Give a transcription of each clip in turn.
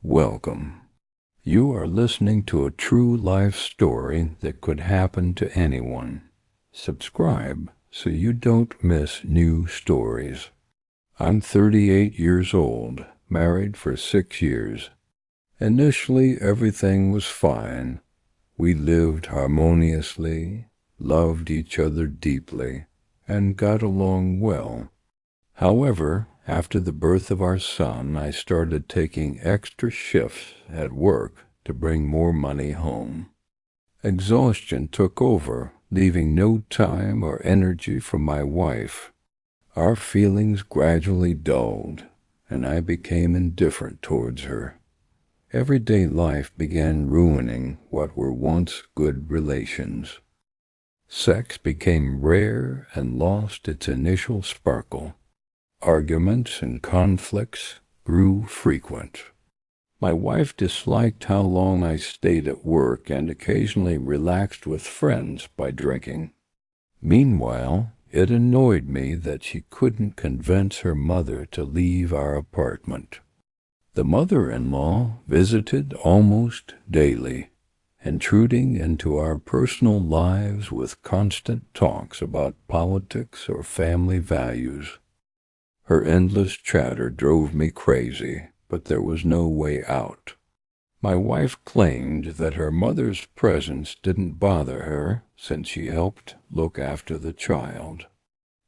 Welcome. You are listening to a true life story that could happen to anyone. Subscribe so you don't miss new stories. I'm 38 years old, married for 6 years. Initially, everything was fine. We lived harmoniously, loved each other deeply, and got along well. However, after the birth of our son, I started taking extra shifts at work to bring more money home. Exhaustion took over, leaving no time or energy for my wife. Our feelings gradually dulled, and I became indifferent towards her. Everyday life began ruining what were once good relations. Sex became rare and lost its initial sparkle. Arguments and conflicts grew frequent. My wife disliked how long I stayed at work and occasionally relaxed with friends by drinking. Meanwhile, it annoyed me that she couldn't convince her mother to leave our apartment. The mother-in-law visited almost daily, intruding into our personal lives with constant talks about politics or family values. Her endless chatter drove me crazy, but there was no way out. My wife claimed that her mother's presence didn't bother her since she helped look after the child.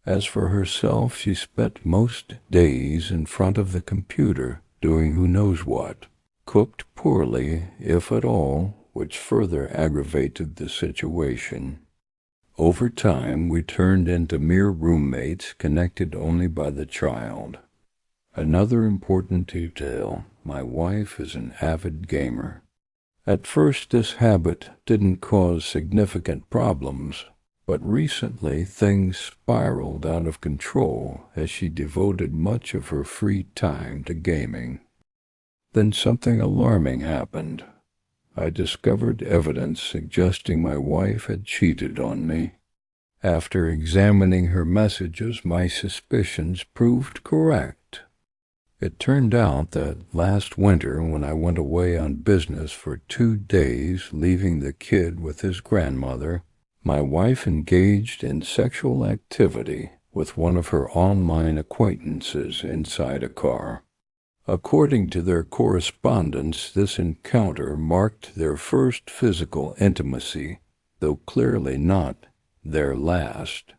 As for herself, she spent most days in front of the computer doing who knows what, cooked poorly, if at all, which further aggravated the situation. Over time, we turned into mere roommates connected only by the child. Another important detail, my wife is an avid gamer. At first, this habit didn't cause significant problems, but recently things spiraled out of control as she devoted much of her free time to gaming. Then something alarming happened. I discovered evidence suggesting my wife had cheated on me. After examining her messages, my suspicions proved correct. It turned out that last winter, when I went away on business for 2 days, leaving the kid with his grandmother, my wife engaged in sexual activity with one of her online acquaintances inside a car. According to their correspondence, this encounter marked their first physical intimacy, though clearly not their last.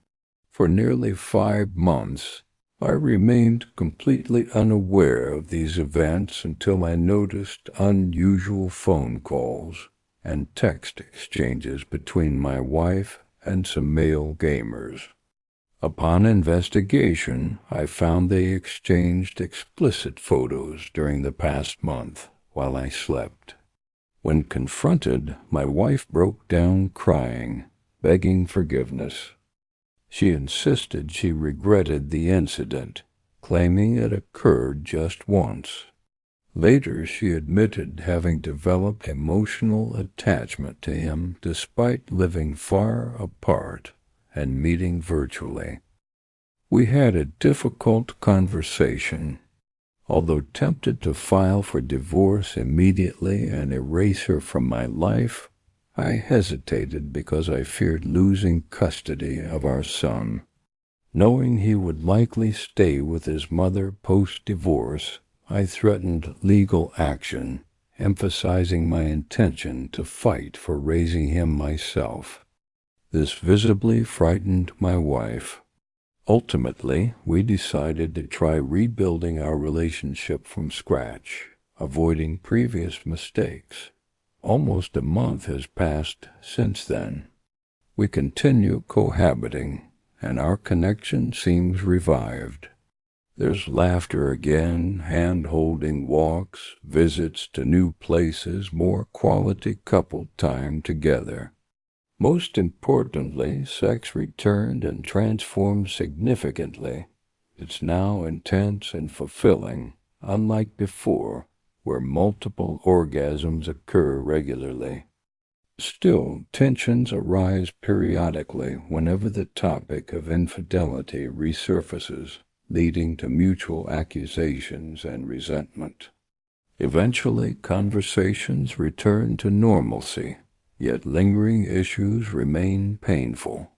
For nearly 5 months, I remained completely unaware of these events until I noticed unusual phone calls and text exchanges between my wife and some male gamers. Upon investigation, I found they exchanged explicit photos during the past month while I slept. When confronted, my wife broke down crying, begging forgiveness. She insisted she regretted the incident, claiming it occurred just once. Later, she admitted having developed emotional attachment to him despite living far apart and meeting virtually. We had a difficult conversation. Although tempted to file for divorce immediately and erase her from my life, I hesitated because I feared losing custody of our son. Knowing he would likely stay with his mother post-divorce, I threatened legal action, emphasizing my intention to fight for raising him myself. This visibly frightened my wife. Ultimately, we decided to try rebuilding our relationship from scratch, avoiding previous mistakes. Almost a month has passed since then. We continue cohabiting, and our connection seems revived. There's laughter again, hand-holding walks, visits to new places, more quality couple time together. Most importantly, sex returned and transformed significantly. It's now intense and fulfilling, unlike before, where multiple orgasms occur regularly. Still, tensions arise periodically whenever the topic of infidelity resurfaces, leading to mutual accusations and resentment. Eventually, conversations return to normalcy, yet lingering issues remain painful.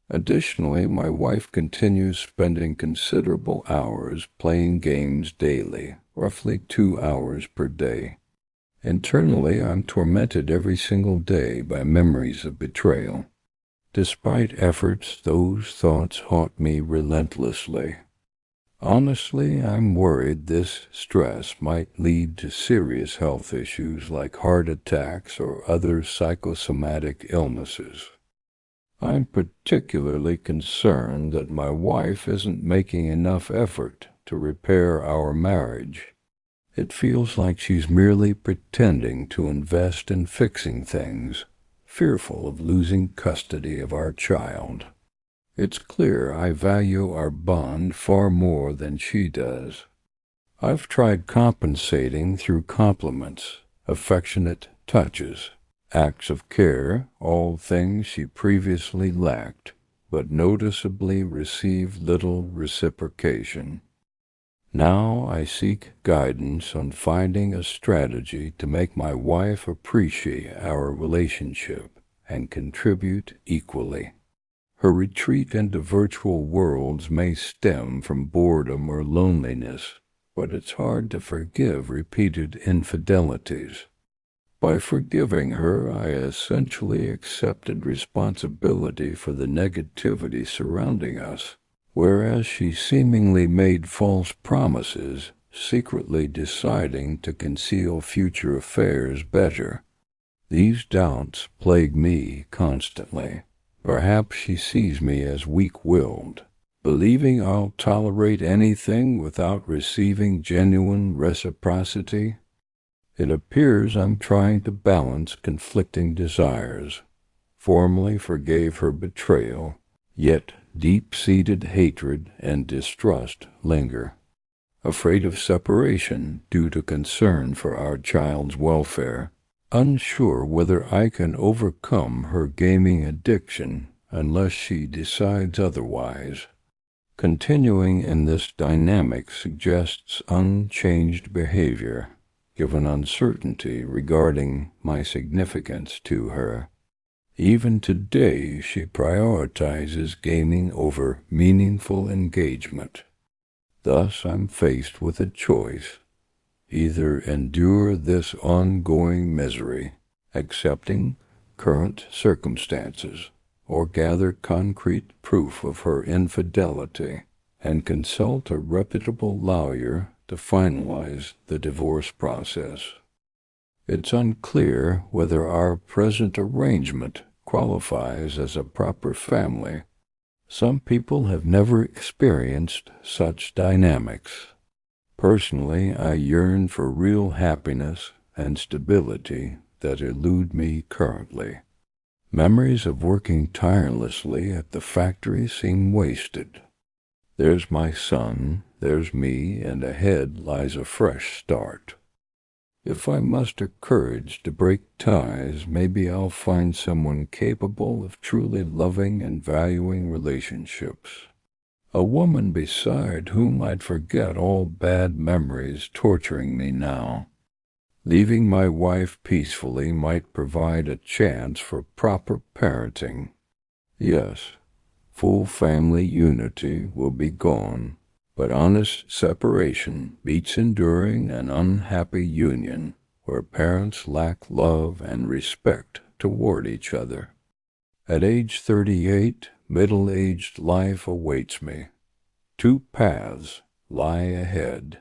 Additionally, my wife continues spending considerable hours playing games daily, roughly 2 hours per day. Internally, I'm tormented every single day by memories of betrayal. Despite efforts, those thoughts haunt me relentlessly. Honestly, I'm worried this stress might lead to serious health issues like heart attacks or other psychosomatic illnesses. I'm particularly concerned that my wife isn't making enough effort to repair our marriage. It feels like she's merely pretending to invest in fixing things, fearful of losing custody of our child. It's clear I value our bond far more than she does. I've tried compensating through compliments, affectionate touches, acts of care, all things she previously lacked, but noticeably received little reciprocation. Now I seek guidance on finding a strategy to make my wife appreciate our relationship and contribute equally. Her retreat into virtual worlds may stem from boredom or loneliness, but it's hard to forgive repeated infidelities. By forgiving her, I essentially accepted responsibility for the negativity surrounding us, whereas she seemingly made false promises, secretly deciding to conceal future affairs better. These doubts plague me constantly. Perhaps she sees me as weak-willed, believing I'll tolerate anything without receiving genuine reciprocity. It appears I'm trying to balance conflicting desires. Formally forgave her betrayal, yet deep-seated hatred and distrust linger. Afraid of separation due to concern for our child's welfare, unsure whether I can overcome her gaming addiction unless she decides otherwise. Continuing in this dynamic suggests unchanged behavior, given uncertainty regarding my significance to her. Even today, she prioritizes gaming over meaningful engagement. Thus, I'm faced with a choice. Either endure this ongoing misery, accepting current circumstances, or gather concrete proof of her infidelity and consult a reputable lawyer to finalize the divorce process. It's unclear whether our present arrangement qualifies as a proper family. Some people have never experienced such dynamics. Personally, I yearn for real happiness and stability that elude me currently. Memories of working tirelessly at the factory seem wasted. There's my son, there's me, and ahead lies a fresh start. If I muster courage to break ties, maybe I'll find someone capable of truly loving and valuing relationships. A woman beside whom I'd forget all bad memories torturing me now. Leaving my wife peacefully might provide a chance for proper parenting. Yes, full family unity will be gone, but honest separation beats enduring an unhappy union where parents lack love and respect toward each other. At age 38, middle-aged life awaits me. 2 paths lie ahead.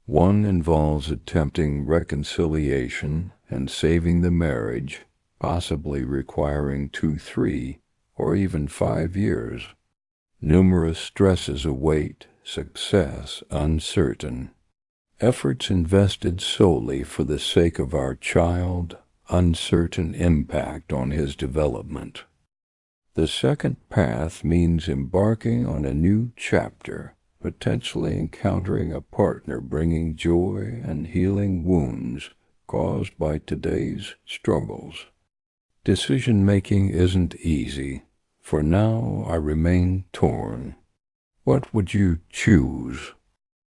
One involves attempting reconciliation and saving the marriage, possibly requiring 2, 3, or even 5 years. Numerous stresses await, success uncertain. Efforts invested solely for the sake of our child, uncertain impact on his development. The second path means embarking on a new chapter, potentially encountering a partner bringing joy and healing wounds caused by today's struggles. Decision-making isn't easy. For now, I remain torn. What would you choose?